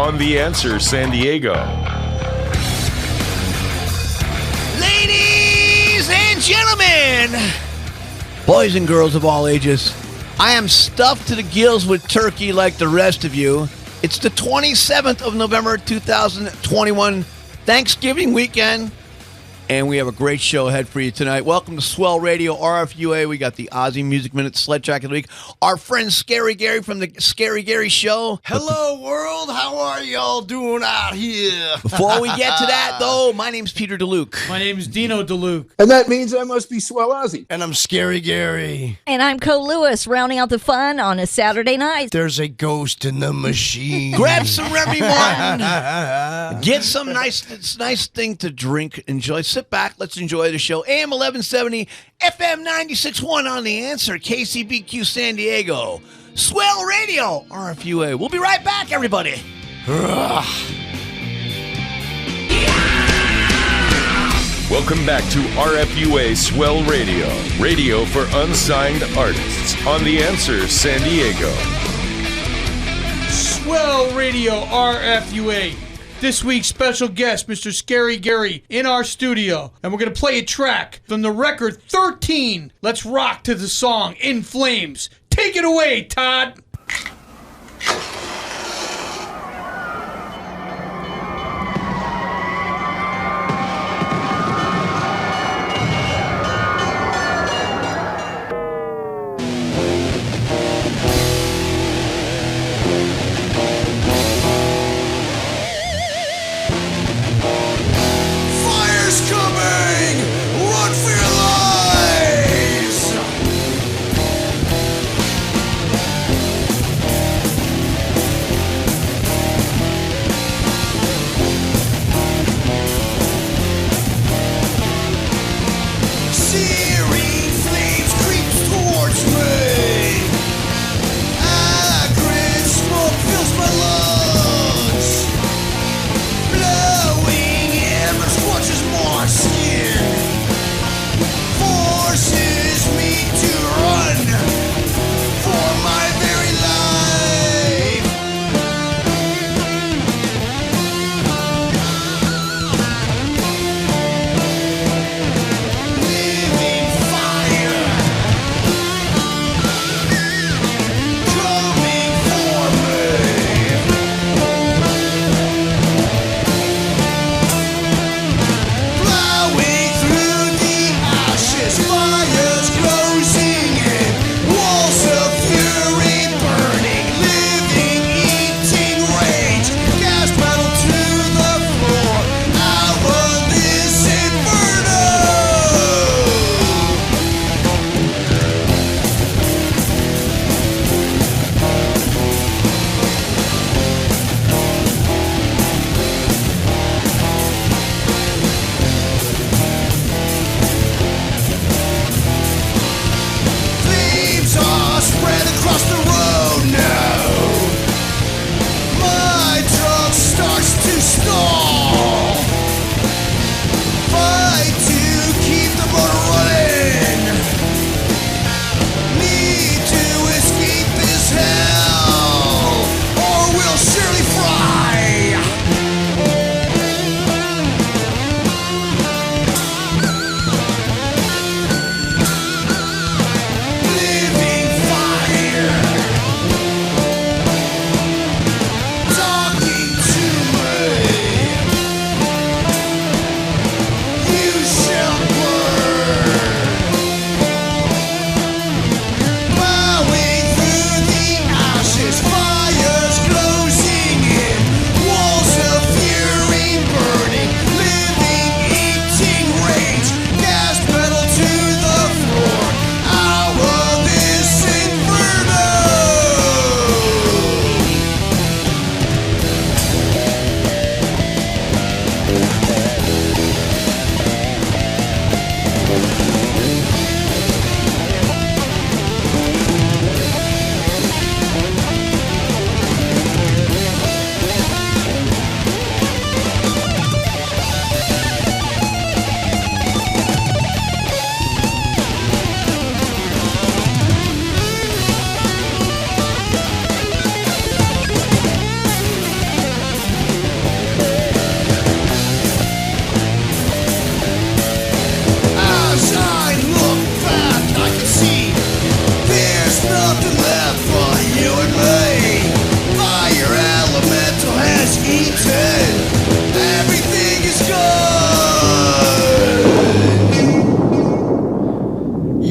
on The Answer San Diego. Ladies and gentlemen, boys and girls of all ages, I am stuffed to the gills with turkey like the rest of you. It's the 27th of November, 2021, Thanksgiving weekend, and we have a great show ahead for you tonight. Welcome to Swell Radio, RFUA. We got the Aussie Music Minute Sled Track of the Week. Our friend Scarry Garry from the Scarry Garry Show. Hello, world. How are y'all doing out here? Before we get to that, though, my name's Peter DeLuke. My name is Dino DeLuke. And that means I must be Swell Ozzy. And I'm Scarry Garry. And I'm Co Lewis, rounding out the fun on a Saturday night. There's a ghost in the machine. Grab some Remy Martin. Get some nice thing to drink. Enjoy. Sit back. Let's enjoy the show. AM 1170, FM 96.1 on The Answer, KCBQ San Diego. Swell Radio, RFUA. We'll be right back, everybody. Welcome back to RFUA Swell Radio, radio for unsigned artists on The Answer San Diego. Swell Radio RFUA. This week's special guest, Mr. Scarry Garry, in our studio. And we're going to play a track from the record 13. Let's rock to the song In Flames. Take it away, Todd.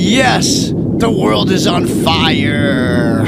Yes, the world is on fire.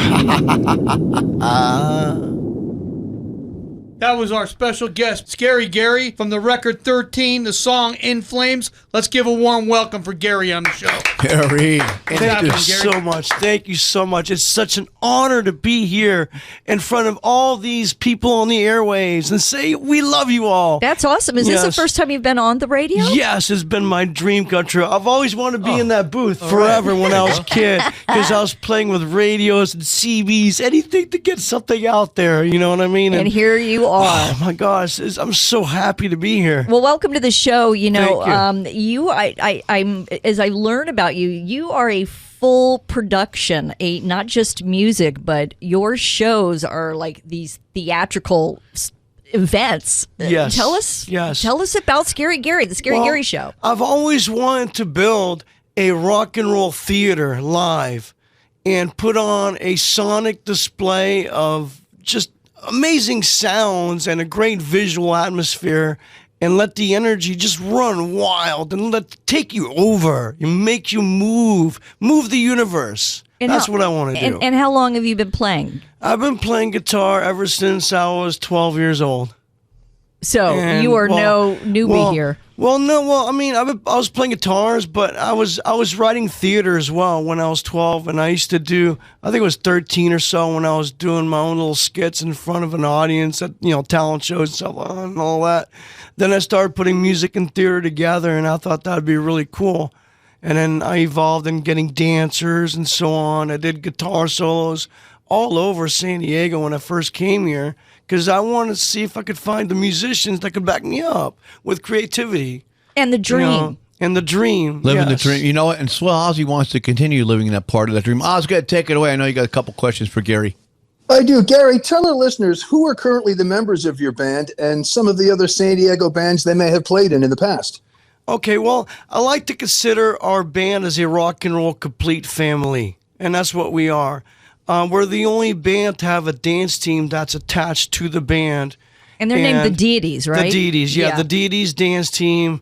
That was our special guest, Scarry Garry, from the record 13, the song In Flames. Let's give a warm welcome for Gary on the show. Gary. Thank you so much. Thank you so much. It's such an honor to be here in front of all these people on the airwaves and say we love you all. That's awesome. Is this the first time you've been on the radio? Yes, it's been my dream come true. I've always wanted to be in that booth forever when I was a kid because I was playing with radios and CBs, anything to get something out there. You know what I mean? And here you are. Oh my gosh, I'm so happy to be here. Well, welcome to the show. You know, Thank you. I'm as I learn about you, you are a full production, not just music, but your shows are like these theatrical events. Yes. Tell us about Scarry Garry, the Scarry Garry Show. I've always wanted to build a rock and roll theater live and put on a sonic display of just amazing sounds and a great visual atmosphere and let the energy just run wild and take you over and make you move the universe. And that's what I want to do. And how long have you been playing? I've been playing guitar ever since I was 12 years old. So you are no newbie here. I mean, I was playing guitars, but I was writing theater as well when I was 12, and I used to do, I think it was 13 or so, when I was doing my own little skits in front of an audience at, talent shows and stuff and all that. Then I started putting music and theater together, and I thought that'd be really cool. And then I evolved in getting dancers and so on. I did guitar solos all over San Diego when I first came here, because I wanted to see if I could find the musicians that could back me up with creativity. And the dream. And the dream. Living the dream. You know what? And Swell Ozzy wants to continue living in that part of that dream. Oz, go ahead, take it away. I know you got a couple questions for Gary. I do. Gary, tell our listeners who are currently the members of your band and some of the other San Diego bands they may have played in the past. Okay, well, I like to consider our band as a rock and roll complete family, and that's what we are. We're the only band to have a dance team that's attached to the band. And they're named the Deities, right? The Deities, yeah. The Deities dance team.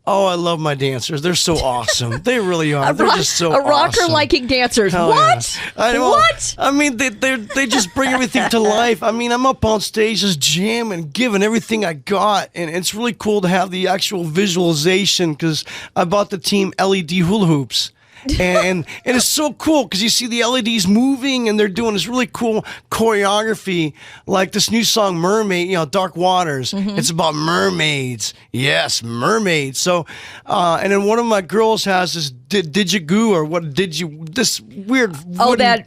Oh, I love my dancers. They're so awesome. They really are. They're just so awesome. A rocker liking dancers. Hell what? Yeah. What? I mean, they just bring everything to life. I mean, I'm up on stage just jamming, giving everything I got. And it's really cool to have the actual visualization because I bought the team LED hula hoops. And it's so cool because you see the LEDs moving and they're doing this really cool choreography, like this new song Mermaid, Dark Waters. Mm-hmm. It's about mermaids. Yes, mermaids. So, and then one of my girls has this didgeridoo or what did you this weird I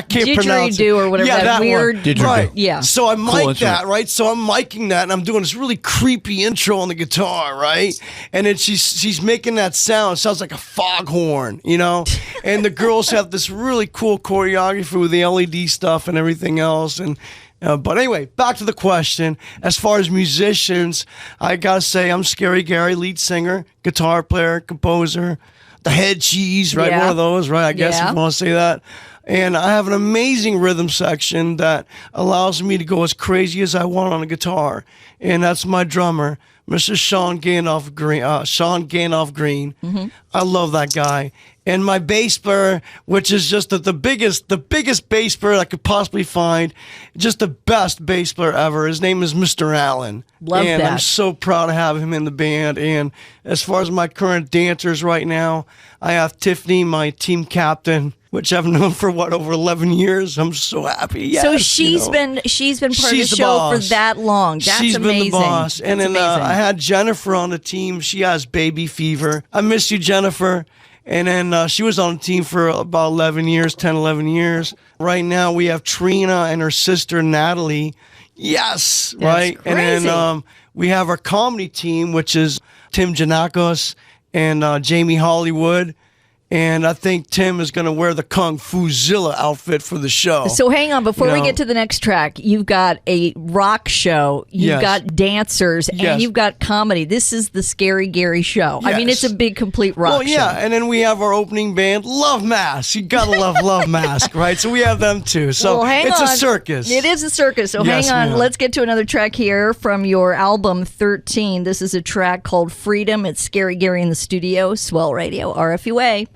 can't pronounce it. Or whatever that weird one. Right. Yeah. So I mic that, right? So I'm miking that and I'm doing this really creepy intro on the guitar, right? And then she's making that sound. It sounds like a foghorn, and the girls have this really cool choreography with the LED stuff and everything else. And but anyway, back to the question. As far as musicians, I gotta say I'm Scarry Garry, lead singer, guitar player, composer, the head cheese, right? Yeah. One of those, right? I guess if you want to say that. And I have an amazing rhythm section that allows me to go as crazy as I want on a guitar. And that's my drummer, Mr. Sean Ganoff Green. Mm-hmm. I love that guy. And my bass player, which is just the biggest bass player I could possibly find, just the best bass player ever. His name is Mr. Allen. Love and that. I'm so proud to have him in the band. And as far as my current dancers right now, I have Tiffany, my team captain, which I've known for over 11 years. I'm so happy. Yes, so she's been part of the show for that long. That's she's amazing. Been the boss. And then I had Jennifer on the team. She has baby fever. I miss you, Jennifer. And then she was on the team for about 11 years. Right now we have Trina and her sister Natalie. Yes, right. Crazy. And then we have our comedy team, which is Tim Janakos and Jamie Hollywood. And I think Tim is going to wear the Kung Fu Zilla outfit for the show. So hang on. Before we get to the next track, you've got a rock show, you've got dancers, and you've got comedy. This is the Scarry Garry Show. Yes. I mean, it's a big, complete rock show. And then we have our opening band, Love Mask. You got to love Mask, right? So we have them too. So it's a circus. It is a circus. So hang on. Ma'am. Let's get to another track here from your album 13. This is a track called Freedom. It's Scarry Garry in the studio, Swell Radio, RFUA.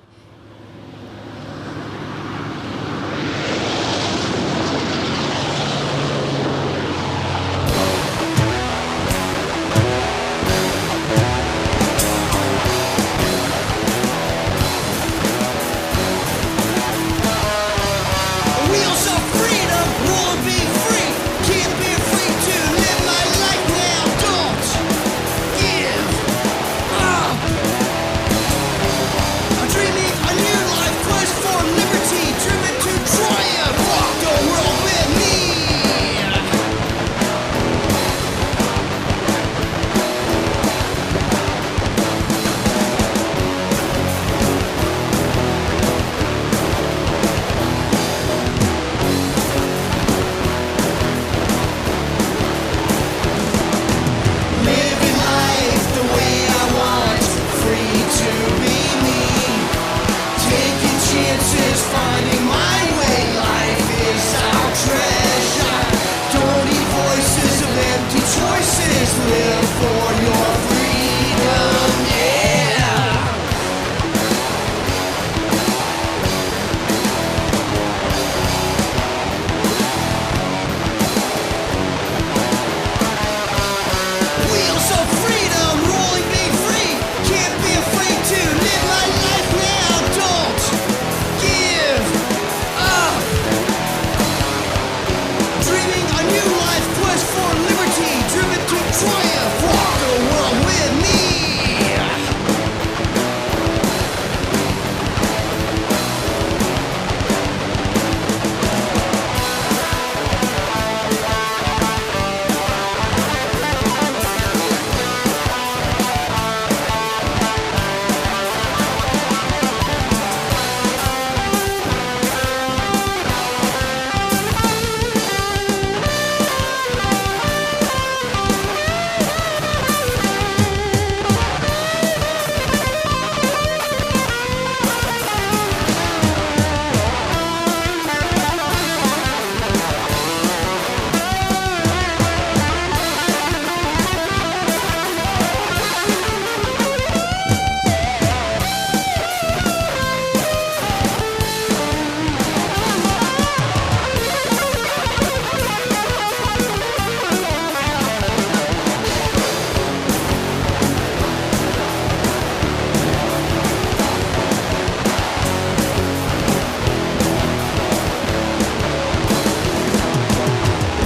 live for your freedom, yeah. Wheels of freedom, rolling me free. Can't be afraid to live my life now. Don't give up. Dreaming a new life, quest for liberty, driven to triumph. Walk the world with me.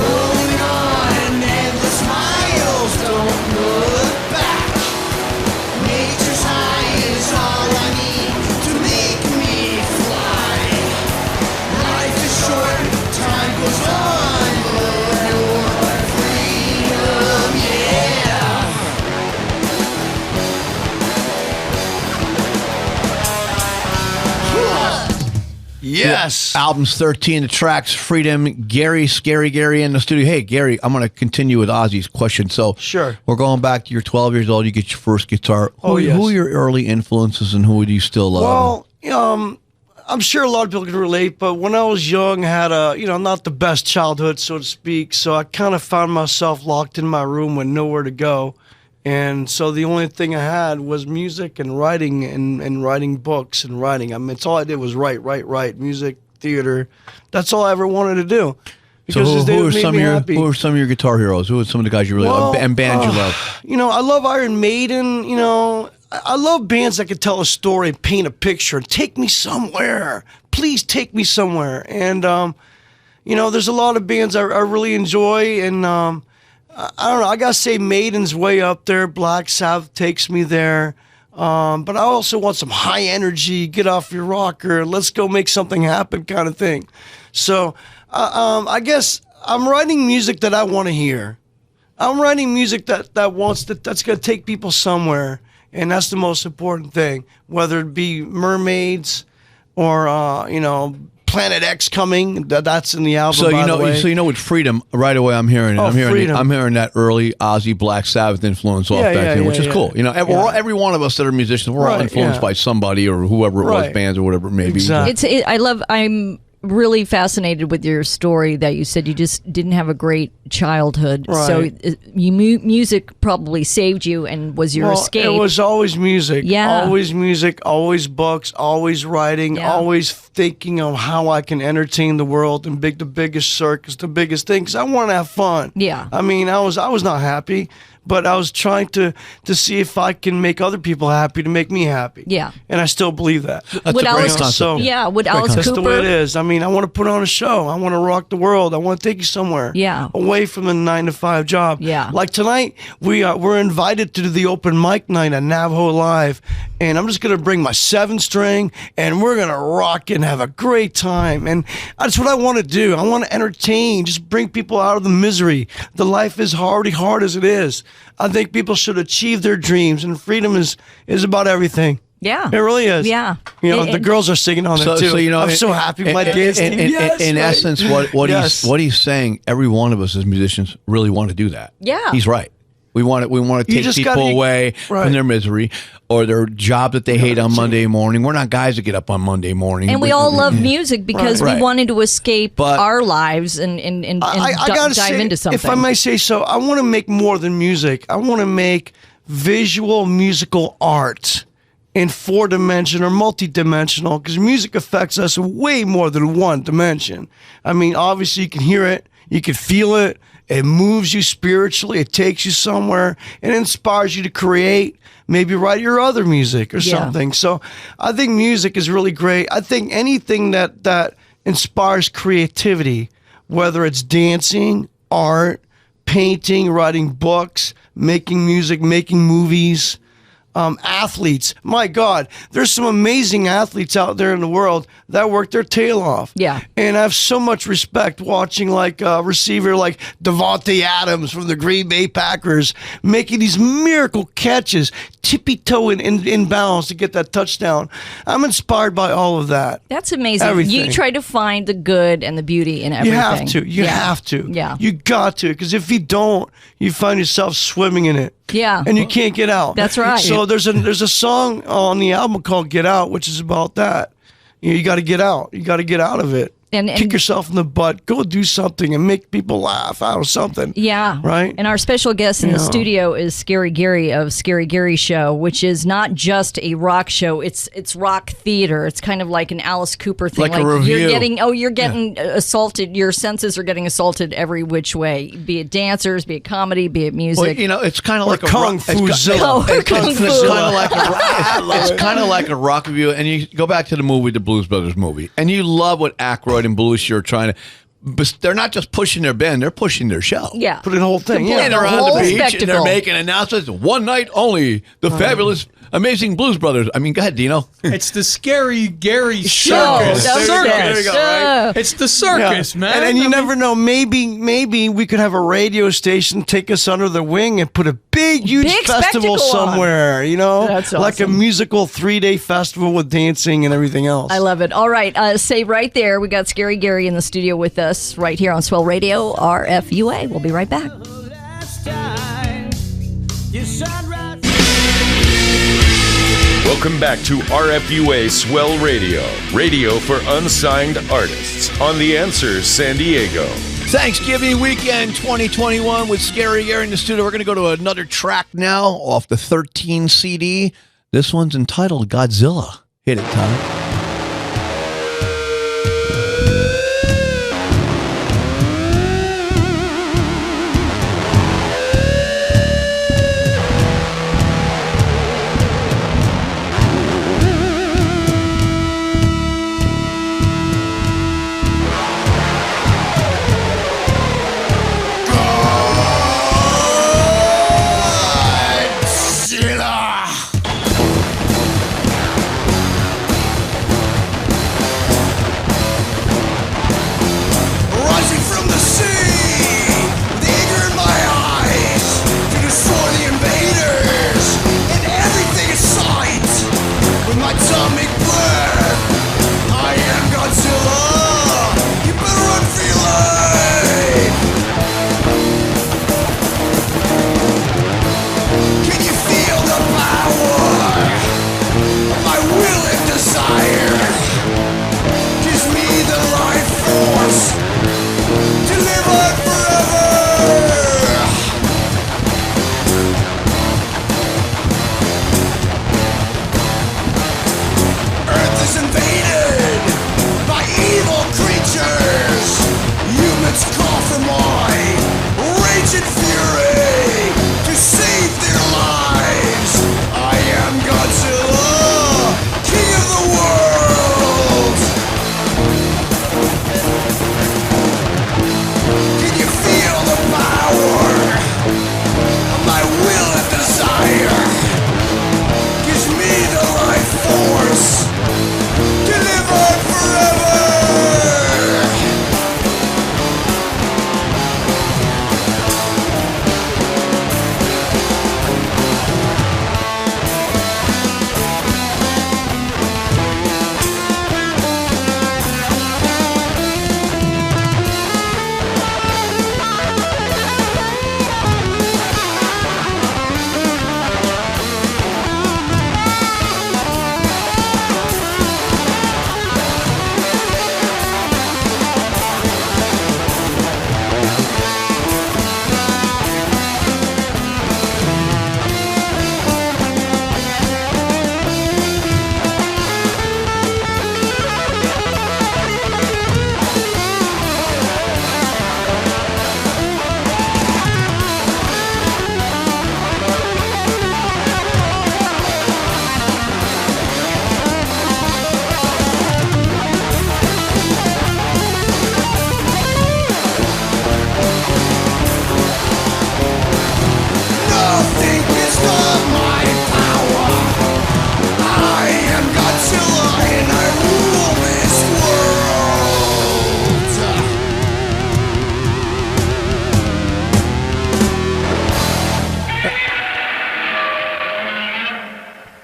Rolling on, endless miles, don't look back. Nature's high is all I need to make me fly. Life is short, time goes on, live your freedom, yeah. Yes. Albums 13, the tracks Freedom, Gary, Scarry Garry in the studio. Hey, Gary, I'm going to continue with Ozzy's question. So, Sure. we're going back to you're 12 years old, you get your first guitar. Yes. Who are your early influences and who do you still love? Well, I'm sure a lot of people can relate, but when I was young, I had not the best childhood, so to speak. So I kind of found myself locked in my room with nowhere to go. And so the only thing I had was music and writing and writing books and writing. I mean, it's all I did was write, music, theater. That's all I ever wanted to do. So Because who are made some me of your happy. who are some of your guitar heroes? Who are some of the guys you really love and bands you love? I love Iron Maiden. I love bands that can tell a story and paint a picture and take me somewhere. Please take me somewhere. And there's a lot of bands I really enjoy. And I don't know. I gotta say, Maiden's way up there. Black Sabbath takes me there. But I also want some high energy, get off your rocker, let's go make something happen kind of thing. So I guess I'm writing music that I want to hear. I'm writing music that's going to take people somewhere, and that's the most important thing. Whether it be mermaids or Planet X coming, that's in the album. So by the way. with Freedom, right away I'm hearing Freedom. I'm hearing that early Ozzy Black Sabbath influence off back there, which is cool. Every one of us that are musicians, we're all influenced by somebody or whoever it was, bands or whatever it may be. Exactly. I'm really fascinated with your story that you said you just didn't have a great childhood. Right. So music probably saved you and was your escape. It was always music. Yeah. Always music, always books, always writing, always thinking of how I can entertain the world and the biggest circus, the biggest thing, because I want to have fun. Yeah. I mean, I was not happy, but I was trying to see if I can make other people happy to make me happy. Yeah. And I still believe that. That's a great concept. So, would Alice that's Cooper? the way it is. I mean, I want to put on a show. I want to rock the world. I want to take you somewhere. Yeah. Away from the 9-to-5 job. Yeah. Like tonight, we're invited to do the open mic night at Navajo Live, and I'm just gonna bring my 7-string, and we're gonna rock and have a great time. And that's what I want to do. I want to entertain, just bring people out of the misery. The life is already hard as it is. I think people should achieve their dreams, and freedom is about everything. Yeah. It really is. Yeah. The girls are singing on it too. So, I'm so happy my dance team. In essence, what Yes. he's saying, every one of us as musicians really want to do that. Yeah. He's right. We want to You take just people gotta- away right. from their misery or their job that they hate on Monday morning. We're not guys that get up on Monday morning. And we all love music because Right. we wanted to escape But- our lives and I gotta dive say, into something. if I may say so, I want to make more than music. I want to make visual musical art in 4-dimensional or multi-dimensional, because music affects us way more than one dimension. I mean, obviously you can hear it, you can feel it, it moves you spiritually, it takes you somewhere, it inspires you to create, maybe write your other music or something. So I think music is really great. I think anything that inspires creativity, whether it's dancing, art, painting, writing books, making music, making movies, athletes. My God, there's some amazing athletes out there in the world that work their tail off. Yeah. And I have so much respect watching like a receiver like Devontae Adams from the Green Bay Packers making these miracle catches, tippy-toeing in bounds to get that touchdown. I'm inspired by all of that. That's amazing. Everything. You try to find the good and the beauty in everything. You have to. You Yeah. have to. Yeah. You got to. Because if you don't, you find yourself swimming in it. Yeah. And you can't get out. That's right. So there's a song on the album called Get Out, which is about that. You got to get out. You got to get out of it. And kick yourself in the butt. Go do something and make people laugh out of something. Yeah. Right? And our special guest in the studio is Scarry Garry of ScarryGarryShow, which is not just a rock show. It's rock theater. It's kind of like an Alice Cooper thing. Like a review. You're getting assaulted. Your senses are getting assaulted every which way. Be it dancers, be it comedy, be it music. Well, it's kind of like Kung Fu-zilla. Or Kung Fu. It's kind of like a rock review, and you go back to the movie, the Blues Brothers movie, and you love what Aykroyd and Belushi are trying to. But they're not just pushing their band; they're pushing their show. Yeah. Put the whole thing. Yeah, And they're the on whole the beach and spectacle. they're making announcements. One night only. The fabulous, amazing Blues Brothers. I mean, go ahead, Dino. It's the Scarry Garry Show. circus. That was Circus. it. There you go, right? It's the circus, man. And you never know. Maybe we could have a radio station take us under the wing and put a big, huge Big festival spectacle on. somewhere. You know, That's like a awesome. musical 3-day festival with dancing and everything else. I love it. All right. Say right there, we got Scarry Garry in the studio with us right here on Swell Radio, RFUA. We'll be right back. Welcome back to RFUA Swell Radio, radio for unsigned artists on The Answer San Diego. Thanksgiving weekend 2021 with Scarry Garry in the studio. We're going to go to another track now off the 13 CD. This one's entitled Godzilla. Hit it, Tom.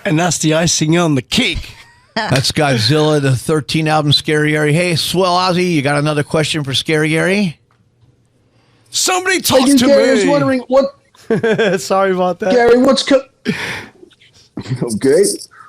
And that's the icing on the cake. That's Godzilla, the 13 album, Scarry Garry. Hey, Swell Ozzy, you got another question for Scarry Garry? Somebody talk Hey, to Gary, I was me. wondering what. Sorry about that. Gary, okay.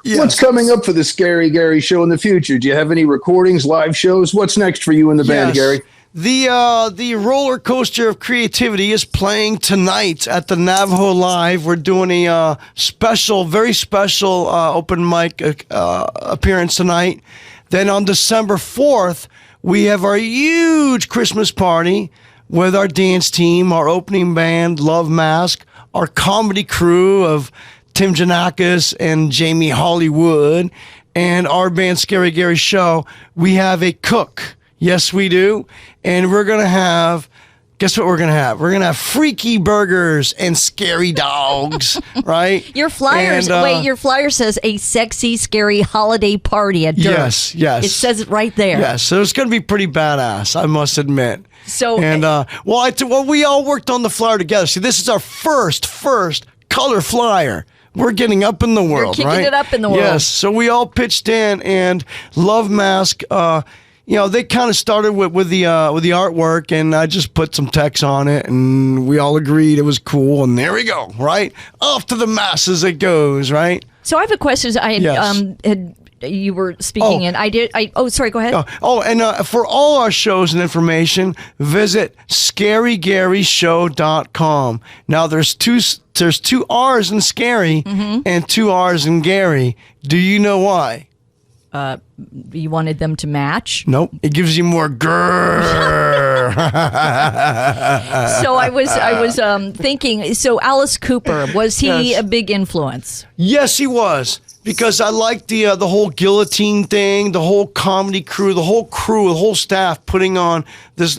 Yes. What's coming up for the Scarry Garry Show in the future? Do you have any recordings, live shows? What's next for you and the band, Gary? The roller coaster of creativity is playing tonight at the Navajo Live. We're doing a special, very special open mic appearance tonight. Then on December 4th, we have our huge Christmas party with our dance team, our opening band, Love Mask, our comedy crew of Tim Janakis and Jamie Hollywood, and our band Scarry Garry Show. We have a cook. Yes, we do. And we're going to have, guess what we're going to have? We're going to have freaky burgers and scary dogs, right? Your flyers, And, your flyer says a sexy, scary holiday party at Dirk's. Yes. It says it right there. Yes, so it's going to be pretty badass, I must admit. So, and we all worked on the flyer together. See, this is our first color flyer. We're getting up in the world, kicking right? it up in the world. Yes, so we all pitched in, and Love Mask, they kind of started with the artwork, and I just put some text on it, and we all agreed it was cool, and there we go, right? Off to the masses it goes, right? So I have a question. You were speaking, and sorry, go ahead. And for all our shows and information, visit ScarryGarryShow.com. Now, there's two R's in Scary and 2 R's in Gary. Do you know why? You wanted them to match? Nope. It gives you more grrr. So I was thinking. So Alice Cooper, was he a big influence? Yes, he was. Because I like the whole guillotine thing, the whole comedy crew, the whole staff putting on this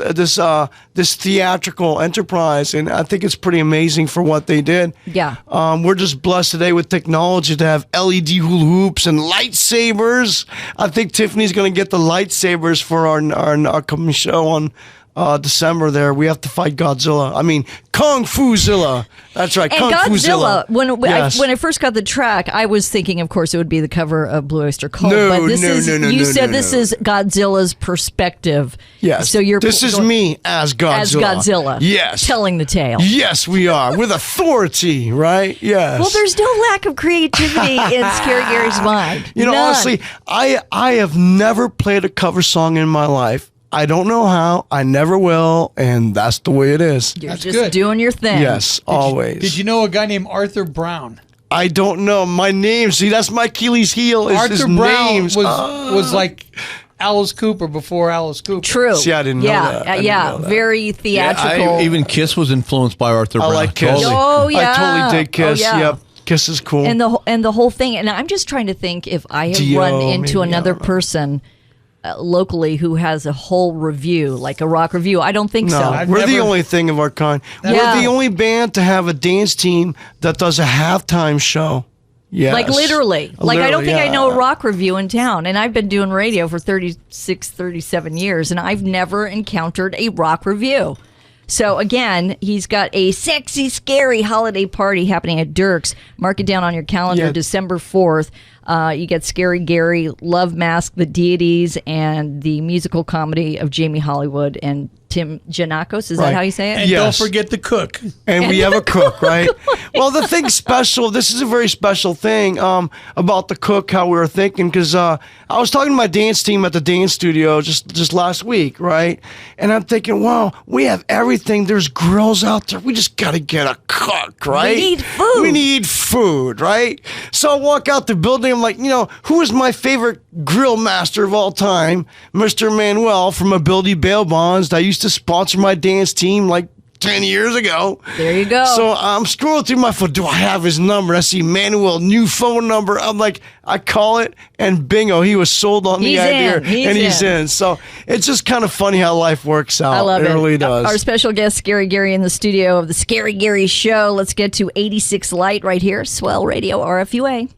theatrical enterprise, and I think it's pretty amazing for what they did. Yeah. We're just blessed today with technology to have LED hula hoops and lightsabers. I think Tiffany's going to get the lightsabers for our upcoming show on December. There, we have to fight Godzilla. I mean, Kung Fu-zilla. That's right, And Kung Godzilla, Fu-zilla. when I first got the track, I was thinking, of course, it would be the cover of Blue Oyster Cult. No, but this no, is, no, no, you no, said no, this no. is Godzilla's perspective. Yes. So this is me as Godzilla. As Godzilla. Yes. Telling the tale. Yes, we are. With authority, right? Yes. Well, there's no lack of creativity in Scarry Garry's mind. You know, None. honestly, I have never played a cover song in my life. I don't know how. I never will, and that's the way it is. You're That's just good. doing your thing. Yes, always. Did you know a guy named Arthur Brown? I don't know. My name, see, that's my Achilles heel. Is Arthur his Brown names. was like Alice Cooper before Alice Cooper. True. See, I didn't know that. I didn't know that. Very theatrical. Even Kiss was influenced by Arthur Brown. I like Kiss. Totally. Oh, yeah. I totally did Kiss. Oh, yeah. Yep. Kiss is cool. and the whole thing. And I'm just trying to think if I have Dio, run into maybe, I another don't know. person locally who has a whole review, like a rock review. I don't think No, so. we're the never- only thing of our kind. Yeah. We're the only band to have a dance team that does a halftime show. Yes. Like literally. Like I don't think I yeah. know a rock review in town. And I've been doing radio for 36, 37 years, and I've never encountered a rock review. So again, he's got a sexy, scary holiday party happening at Dirk's. Mark it down on your calendar, Yeah. December 4th. You get Scarry Garry, Love Mask, The Deities, and the musical comedy of Jamie Hollywood and Tim Janakos. Is that Right. how you say it? And Yes. don't forget the cook. And we have a cook, right? Well, the thing special, this is a very special thing about the cook, how we were thinking, because I was talking to my dance team at the dance studio just last week, right? And I'm thinking, wow, we have everything. There's grills out there. We just got to get a cook, right? need food. We need food, right? So I walk out the building. I'm like, who is my favorite grill master of all time? Mr. Manuel from Ability Bail Bonds that used to sponsor my dance team like 10 years ago. There you go. So I'm scrolling through my phone. Do I have his number? I see Manuel, new phone number. I'm like, I call it, and bingo, he was sold on He's the idea. in. He's and he's in. in. So it's just kind of funny how life works out. I love it. It really does. Our special guest, Scarry Garry, in the studio of the Scarry Garry Show. Let's get to 86 Light right here. Swell Radio, RFUA.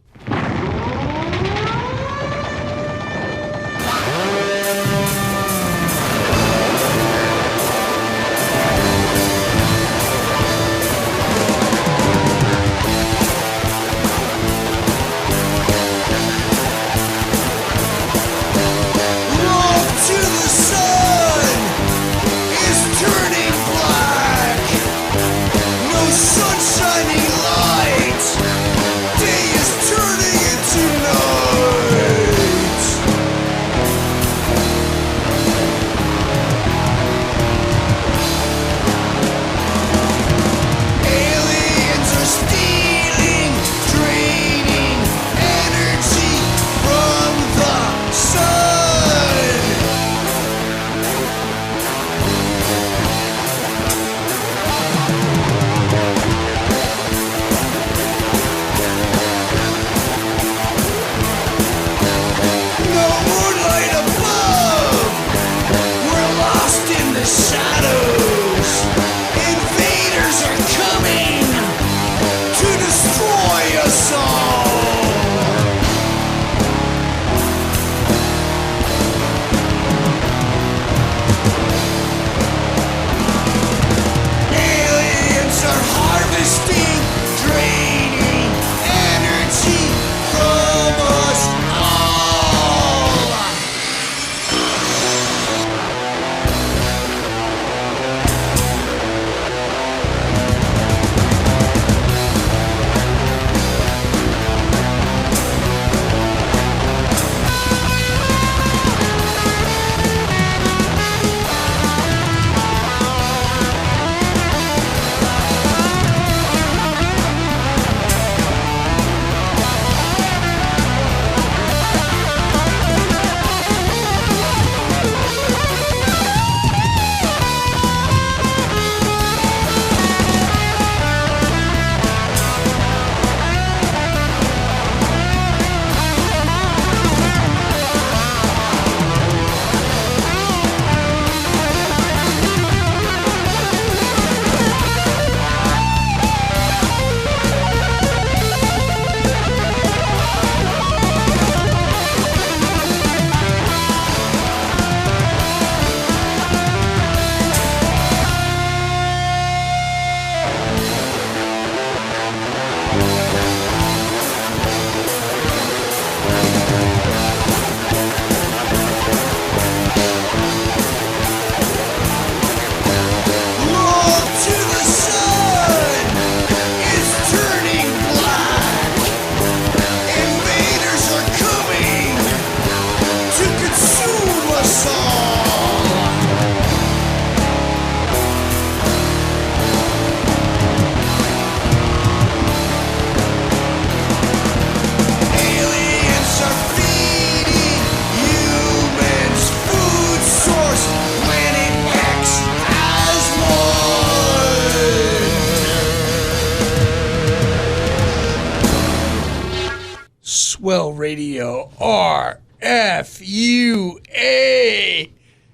Swell Radio, RFUA.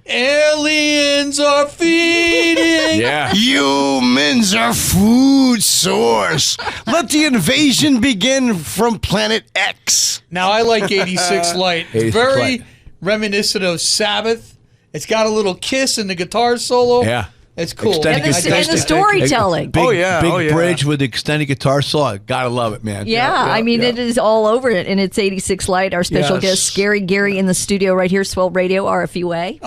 Aliens are feeding. Yeah. Humans are food source. Let the invasion begin from Planet X. Now, I like 86 Light. 86 Very Light. reminiscent of Sabbath. It's got a little kiss in the guitar solo. Yeah. It's cool. Extended And the storytelling. Big, Oh, yeah. Big bridge with the extended guitar solo. Gotta love it, man. Yeah, I mean, it is all over it, and it's 86 Light. Our special Yes. guest, Scarry Garry, in the studio right here, Swell Radio, RFUA.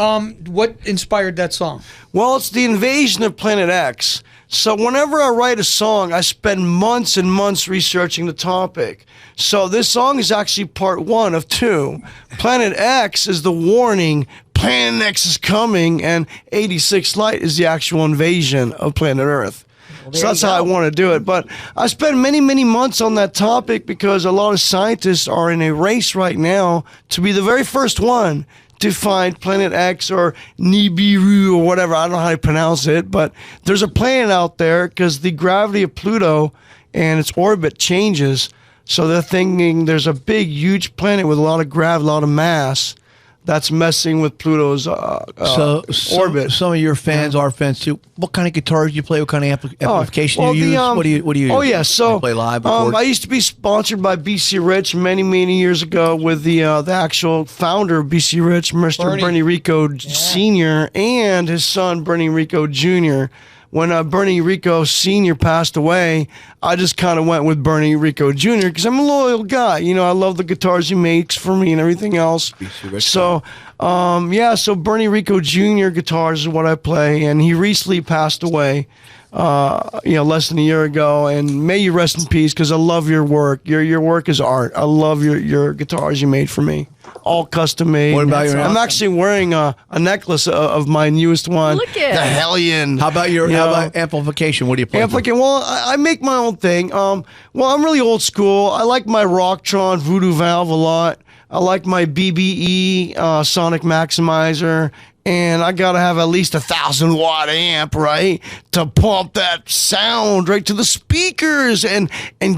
What inspired that song? Well, it's the invasion of Planet X. So whenever I write a song, I spend months and months researching the topic. So this song is actually part 1 of 2. Planet X is the warning, Planet X is coming, and 86 Light is the actual invasion of planet Earth. So that's how I want to do it. But I spent many, many months on that topic because a lot of scientists are in a race right now to be the very first one to find Planet X or Nibiru or whatever. I don't know how to pronounce it, but there's a planet out there because the gravity of Pluto and its orbit changes. So they're thinking there's a big, huge planet with a lot of gravity, a lot of mass that's messing with Pluto's orbit. Some of your fans are fans too. What kind of guitars do you play? What kind of amplification do you use? What do you use? Oh yeah, so You play live. Record? I used to be sponsored by BC Rich many, many years ago with the actual founder of BC Rich, Mr. Bernie Rico Sr. and his son Bernie Rico Jr. When Bernie Rico Sr. passed away, I just kind of went with Bernie Rico Jr. because I'm a loyal guy. You know, I love the guitars he makes for me and everything else. So, so Bernie Rico Jr. guitars is what I play, and he recently passed away, less than a year ago. And may you rest in peace because I love your work. Your work is art. I love your guitars you made for me. All custom made. What about your? I'm actually wearing a necklace of my newest one. Look at the Hellion. How about your amplification? What do you play? Well, I make my own thing. Well, I'm really old school. I like my Rocktron Voodoo Valve a lot. I like my BBE Sonic Maximizer. And I gotta have at least 1,000-watt amp, right, to pump that sound right to the speakers and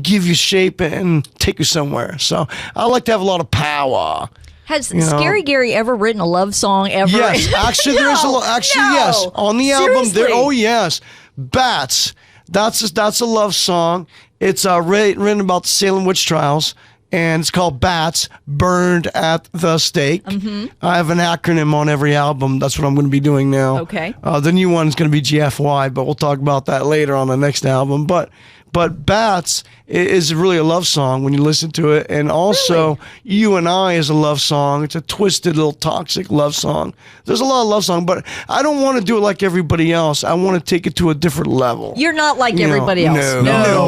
give you shape and take you somewhere. So I like to have a lot of power. Has Scarry Garry ever written a love song ever? Yes, actually, there's a lot. Actually, yes, on the album. Oh, yes, Bats. That's a love song. It's written about the Salem witch trials. And it's called Bats, Burned at the Stake. Mm-hmm. I have an acronym on every album. That's what I'm going to be doing now. Okay. The new one's going to be GFY, but we'll talk about that later on the next album. But Bats is really a love song when you listen to it. And also, You and I is a love song. It's a twisted little toxic love song. There's a lot of love song, but I don't want to do it like everybody else. I want to take it to a different level. You're not like everybody else. No. No.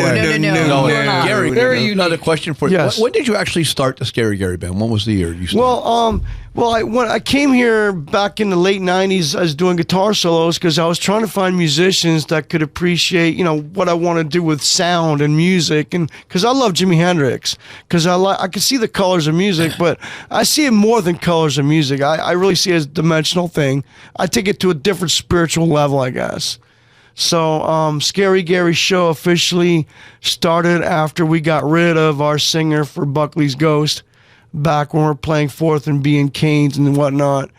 You're not. Gary, another question for you. Yes. When did you actually start the Scarry Garry band? When was the year you started? When I came here back in the late 90s, I was doing guitar solos because I was trying to find musicians that could appreciate, what I want to do with sound and music. And because I love Jimi Hendrix, because I can see the colors of music, but I see it more than colors of music. I really see it as a dimensional thing. I take it to a different spiritual level, I guess. So Scarry Garry Show officially started after we got rid of our singer for Buckley's Ghost, back when we were playing Fourth and B and Canes and whatnot.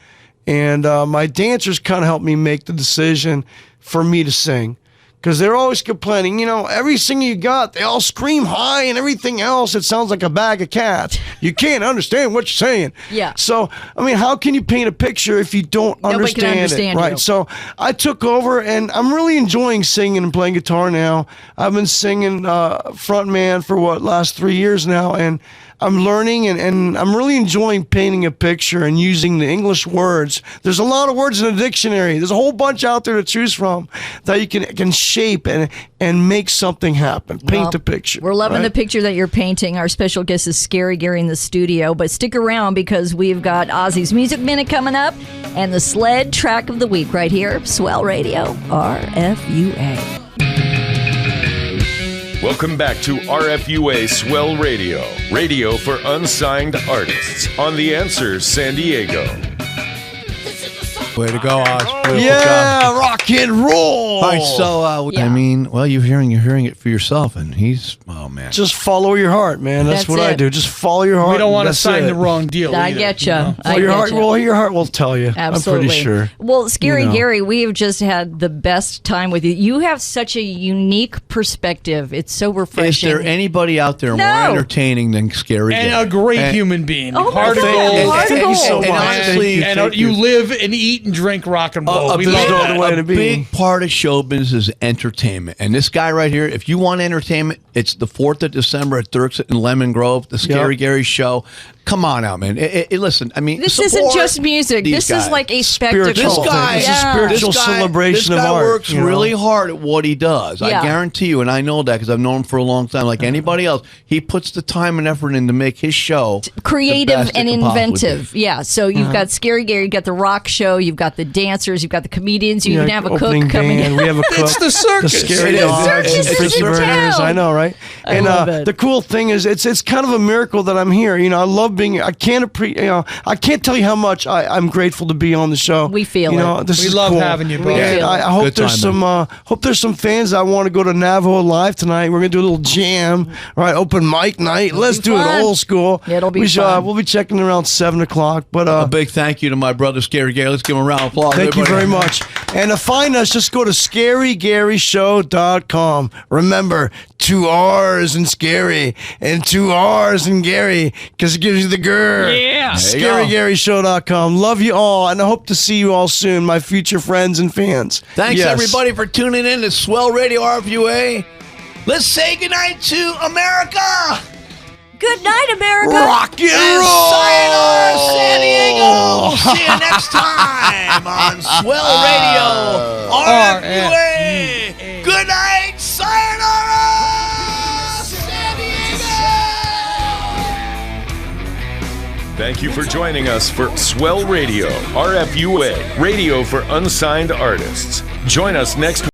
And my dancers kind of helped me make the decision for me to sing. Because they're always complaining, every singer you got, they all scream high and everything else. It sounds like a bag of cats. You can't understand what you're saying. Yeah. So, how can you paint a picture if you don't Nobody can understand it? Right. you. So I took over and I'm really enjoying singing and playing guitar now. I've been singing frontman for last 3 years now. And I'm learning and I'm really enjoying painting a picture and using the English words. There's a lot of words in the dictionary. There's a whole bunch out there to choose from that you can shape and make something happen. Paint the picture. We're loving the right? picture that you're painting. Our special guest is Scarry Garry in the studio. But stick around because we've got Ozzy's Music Minute coming up and the sled track of the week right here. Swell Radio, RFUA. Welcome back to RFUA Swell Radio, radio for unsigned artists on The Answer San Diego. Way to go, Oz. Yeah, rock and roll. All right, so Yeah. I mean, well, you're hearing it for yourself, and he's man. Just follow your heart, man. That's what I it. do. Just follow your heart. We don't want to That's sign it. the wrong deal. I either, get you you. know? I Your heart, get you. well, your heart will tell you. Absolutely. I'm pretty sure. Well, Scary You know. Gary, we have just had the best time with you. You have such a unique perspective. It's so Is refreshing. there anybody out there No. more entertaining than Scary And Gary? a great And- human being. Oh, my Heart of God. gold. Heart of Thank you gold. so And much. honestly, Thank And you live and eat and drink rock and roll. We there's love no that. other way to A be. big part of show business is entertainment. And this guy right here, if you want entertainment, it's the 4th of December at Dirk's in Lemon Grove, the Scarry Garry Show. Come on out, man. Listen, I mean, This isn't support just music. these This guys. is like a Spiritual spectacle. thing. Guy, It's a spiritual this guy- celebration this of guy art. works you know? really hard at what he does. Yeah. I guarantee you, and I know that because I've known him for a long time. Like anybody else, he puts the time and effort in to make his show the Creative best it and can possibly inventive. be. Yeah. So you've got Scary Gary, you've got the rock show, you've got the dancers, you've got the comedians, you even have a cook opening coming band. in. We have a cook. It's the circus. The scary It is. dogs Circus and is frisky in burners. town. I know, right? I And love it. the cool thing is, it's kind of a miracle that I'm here. You know, I love being. I can't tell you how much I'm grateful to be on the show. We feel you know, it. This We is love cool. having you, bro. We And feel I it. hope Good there's time, some fans that want to go to Navajo Live tonight. We're gonna do a little jam, right? Open mic night. Let's be do fun. it old school. It'll be we fun. We'll be checking around 7:00. But A big thank you to my brother Scary Gary. Let's give him a round of applause. thank you everybody. very much. And to find us, just go to ScarryGarryShow.com. Remember, 2 R's in Scary and 2 R's in Gary, because it gives you the grr. Yeah. There you go. ScarryGarryShow.com. Love you all, and I hope to see you all soon, my future friends and fans. Thanks Yes. everybody for tuning in to Swell Radio RFUA. Let's say goodnight to America. Good night, America. Rock and And roll! sayonara, San Diego. We'll see you next time on Swell Radio RFUA. Good night, sayonara, San Diego. Thank you for joining us for Swell Radio, RFUA, radio for unsigned artists. Join us next